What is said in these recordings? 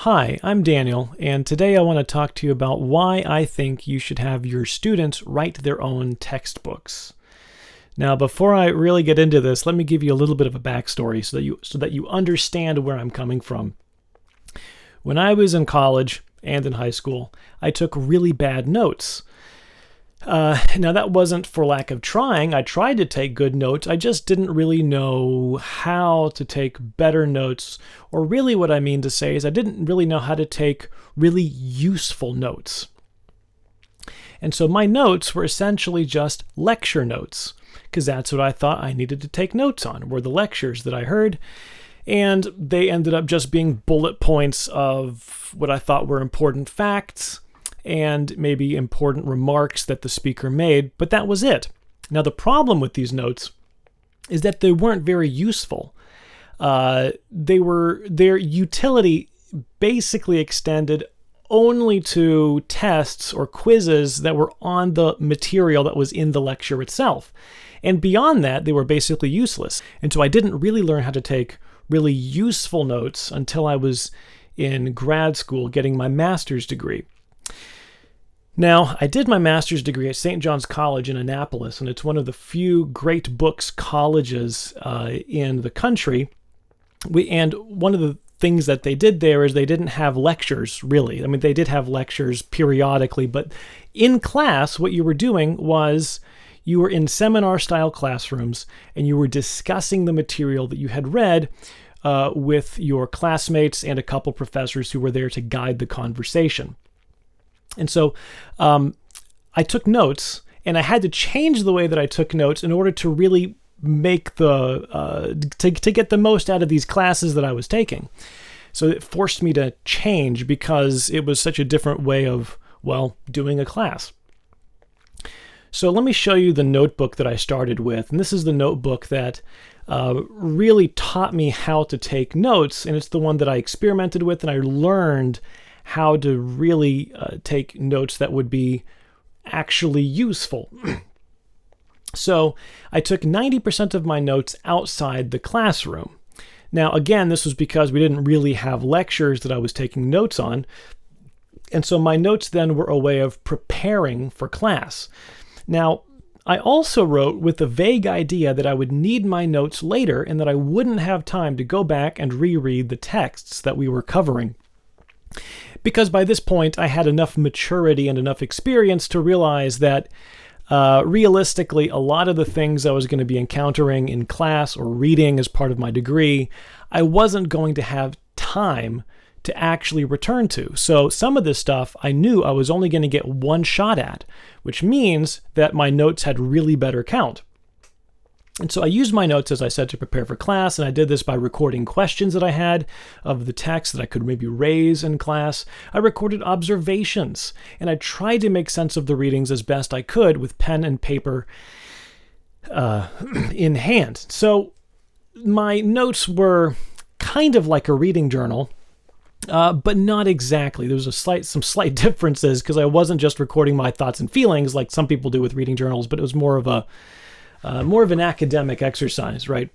Hi, I'm Daniel, and today I want to talk to you about why I think you should have your students write their own textbooks. Now, before I really get into this, let me give you a little bit of a backstory so that you understand where I'm coming from. When I was in college and in high school, I took really bad notes. Now, that wasn't for lack of trying. I tried to take good notes. I just didn't really know how to take better notes. Or really what I mean to say is I didn't really know how to take really useful notes. And so my notes were essentially just lecture notes, because that's what I thought I needed to take notes on, were the lectures that I heard. And they ended up just being bullet points of what I thought were important facts and maybe important remarks that the speaker made, but that was it. Now, the problem with these notes is that they weren't very useful. Their utility basically extended only to tests or quizzes that were on the material that was in the lecture itself. And beyond that, they were basically useless. And so I didn't really learn how to take really useful notes until I was in grad school getting my master's degree. Now, I did my master's degree at St. John's College in Annapolis, and it's one of the few great books colleges in the country. And one of the things that they did there is they didn't have lectures, really. I mean, they did have lectures periodically, but in class, what you were doing was you were in seminar-style classrooms, and you were discussing the material that you had read with your classmates and a couple professors who were there to guide the conversation. And so I took notes, and I had to change the way that I took notes in order to really make to get the most out of these classes that I was taking. So it forced me to change because it was such a different way of, doing a class. So let me show you the notebook that I started with. And this is the notebook that really taught me how to take notes. And it's the one that I experimented with, and I learned how to really take notes that would be actually useful. So I took 90% of my notes outside the classroom. Now, again, this was because we didn't really have lectures that I was taking notes on. And so my notes then were a way of preparing for class. Now, I also wrote with the vague idea that I would need my notes later and that I wouldn't have time to go back and reread the texts that we were covering. Because by this point, I had enough maturity and enough experience to realize that realistically, a lot of the things I was going to be encountering in class or reading as part of my degree, I wasn't going to have time to actually return to. So some of this stuff I knew I was only going to get one shot at, which means that my notes had really better count. And so I used my notes, as I said, to prepare for class, and I did this by recording questions that I had of the text that I could maybe raise in class. I recorded observations, and I tried to make sense of the readings as best I could with pen and paper in hand. So my notes were kind of like a reading journal, but not exactly. There was some slight differences because I wasn't just recording my thoughts and feelings like some people do with reading journals, but it was more of an academic exercise, right?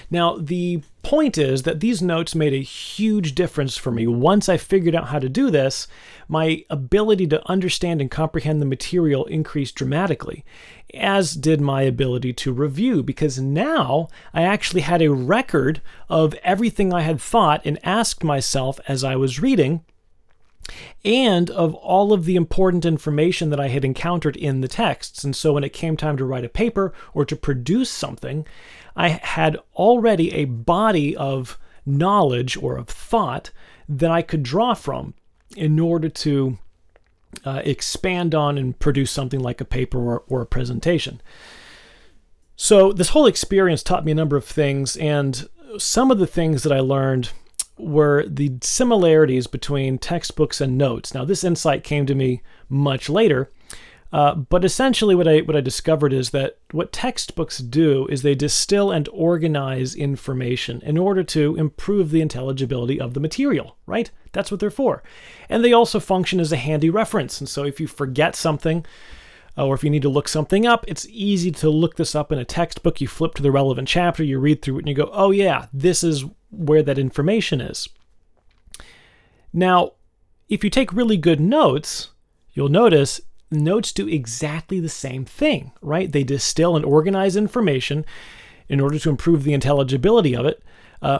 Now, the point is that these notes made a huge difference for me. Once I figured out how to do this, my ability to understand and comprehend the material increased dramatically, as did my ability to review, because now I actually had a record of everything I had thought and asked myself as I was reading, and of all of the important information that I had encountered in the texts. And so when it came time to write a paper or to produce something, I had already a body of knowledge or of thought that I could draw from in order to expand on and produce something like a paper or a presentation. So this whole experience taught me a number of things, and some of the things that I learned were the similarities between textbooks and notes. Now, this insight came to me much later, but essentially what I discovered is that what textbooks do is they distill and organize information in order to improve the intelligibility of the material, right? That's what they're for. And they also function as a handy reference. And so if you forget something, or if you need to look something up, it's easy to look this up in a textbook. You flip to the relevant chapter, you read through it, and you go, oh yeah, this is where that information is. Now, if you take really good notes, you'll notice notes do exactly the same thing, right? They distill and organize information in order to improve the intelligibility of it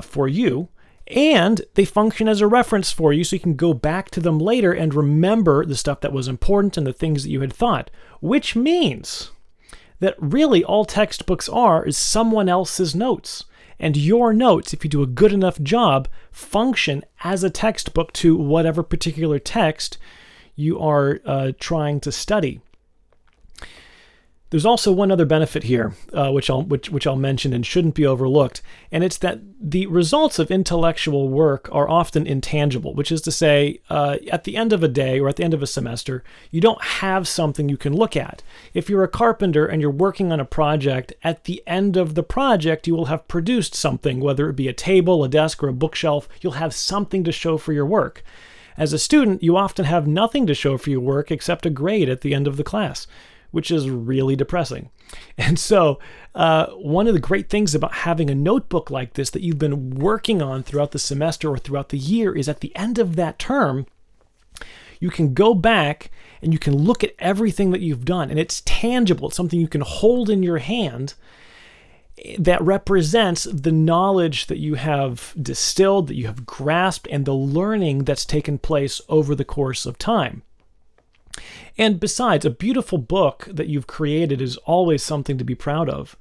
for you, and they function as a reference for you so you can go back to them later and remember the stuff that was important and the things that you had thought, which means that really all textbooks are is someone else's notes. And your notes, if you do a good enough job, function as a textbook to whatever particular text you are trying to study. There's also one other benefit here, which I'll mention and shouldn't be overlooked, and it's that the results of intellectual work are often intangible, which is to say, at the end of a day or at the end of a semester, you don't have something you can look at. If you're a carpenter and you're working on a project, at the end of the project, you will have produced something, whether it be a table, a desk, or a bookshelf. You'll have something to show for your work. As a student, you often have nothing to show for your work except a grade at the end of the class, which is really depressing. And so one of the great things about having a notebook like this that you've been working on throughout the semester or throughout the year is at the end of that term, you can go back and you can look at everything that you've done, and it's tangible. It's something you can hold in your hand that represents the knowledge that you have distilled, that you have grasped, and the learning that's taken place over the course of time. And besides, a beautiful book that you've created is always something to be proud of.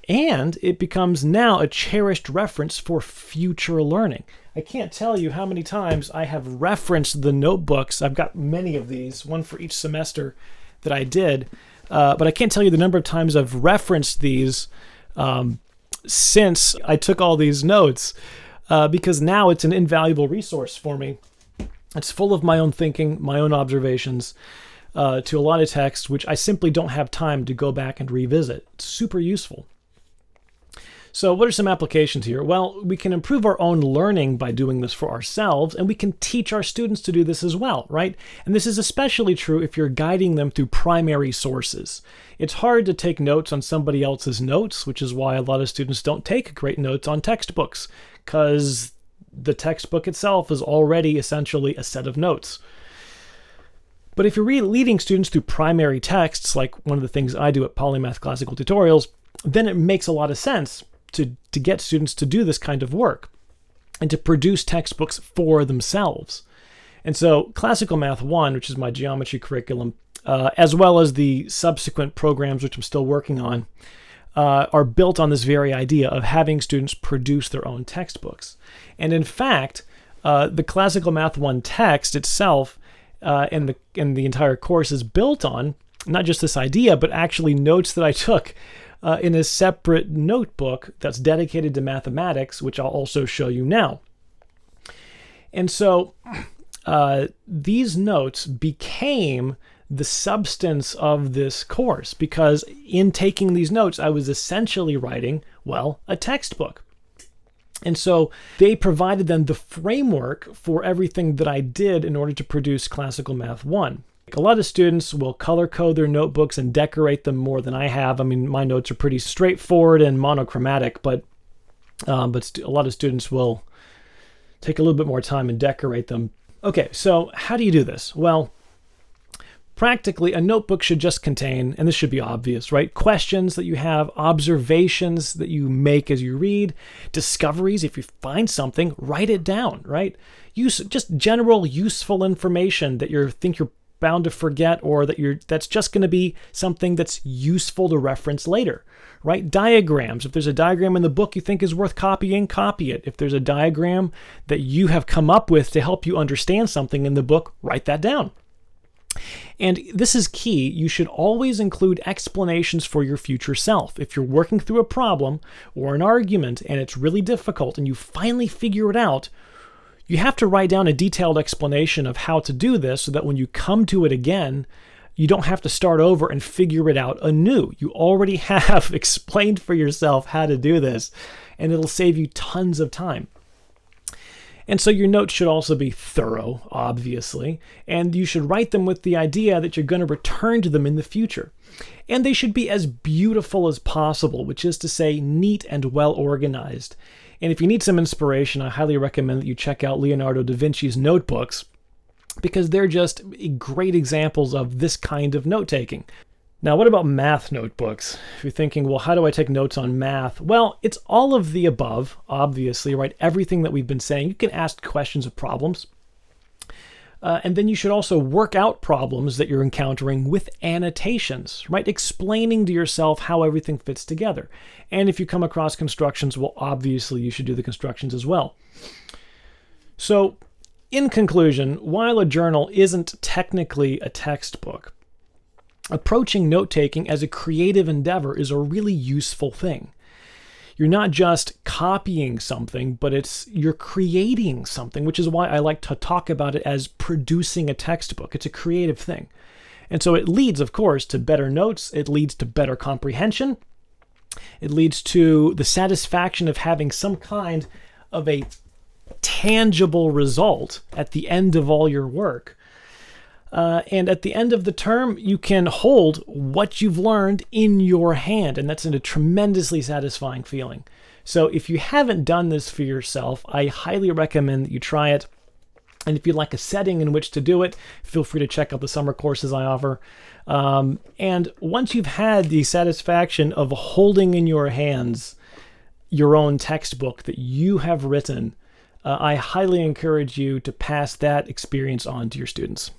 And it becomes now a cherished reference for future learning. I can't tell you how many times I have referenced the notebooks. I've got many of these, one for each semester that I did. But I can't tell you the number of times I've referenced these since I took all these notes, because now it's an invaluable resource for me. It's full of my own thinking, my own observations to a lot of text, which I simply don't have time to go back and revisit. It's super useful. So what are some applications here? Well, we can improve our own learning by doing this for ourselves, and we can teach our students to do this as well, right? And this is especially true if you're guiding them through primary sources. It's hard to take notes on somebody else's notes, which is why a lot of students don't take great notes on textbooks, because the textbook itself is already essentially a set of notes. But if you're leading students through primary texts, like one of the things I do at Polymath Classical Tutorials, then it makes a lot of sense to get students to do this kind of work and to produce textbooks for themselves. And so Classical Math 1, which is my geometry curriculum, as well as the subsequent programs, which I'm still working on, are built on this very idea of having students produce their own textbooks. And in fact, the Classical Math 1 text itself and the entire course is built on not just this idea, but actually notes that I took in a separate notebook that's dedicated to mathematics, which I'll also show you now. And so these notes became the substance of this course, because in taking these notes, I was essentially writing, well, a textbook. And so they provided then the framework for everything that I did in order to produce Classical Math 1. A lot of students will color code their notebooks and decorate them more than I have. I mean, my notes are pretty straightforward and monochromatic, but a lot of students will take a little bit more time and decorate them. Okay, so how do you do this? Well, practically, a notebook should just contain, and this should be obvious, right? Questions that you have, observations that you make as you read, discoveries. If you find something, write it down, right? Use just general useful information that you think you're bound to forget, or that's just going to be something that's useful to reference later, right? Diagrams. If there's a diagram in the book you think is worth copying, copy it. If there's a diagram that you have come up with to help you understand something in the book, write that down. And this is key. You should always include explanations for your future self. If you're working through a problem or an argument and it's really difficult and you finally figure it out, you have to write down a detailed explanation of how to do this so that when you come to it again, you don't have to start over and figure it out anew. You already have explained for yourself how to do this, and it'll save you tons of time. And so your notes should also be thorough, obviously, and you should write them with the idea that you're going to return to them in the future. And they should be as beautiful as possible, which is to say neat and well organized. And if you need some inspiration, I highly recommend that you check out Leonardo da Vinci's notebooks, because they're just great examples of this kind of note-taking. Now, what about math notebooks? If you're thinking, well, how do I take notes on math? Well, it's all of the above, obviously, right? Everything that we've been saying. You can ask questions of problems. And then you should also work out problems that you're encountering with annotations, right? Explaining to yourself how everything fits together. And if you come across constructions, well, obviously you should do the constructions as well. So, in conclusion, while a journal isn't technically a textbook, approaching note-taking as a creative endeavor is a really useful thing. You're not just copying something, but you're creating something, which is why I like to talk about it as producing a textbook. It's a creative thing. And so it leads, of course, to better notes. It leads to better comprehension. It leads to the satisfaction of having some kind of a tangible result at the end of all your work. And at the end of the term, you can hold what you've learned in your hand, and that's a tremendously satisfying feeling. So if you haven't done this for yourself, I highly recommend that you try it. And if you'd like a setting in which to do it, feel free to check out the summer courses I offer. And once you've had the satisfaction of holding in your hands your own textbook that you have written, I highly encourage you to pass that experience on to your students.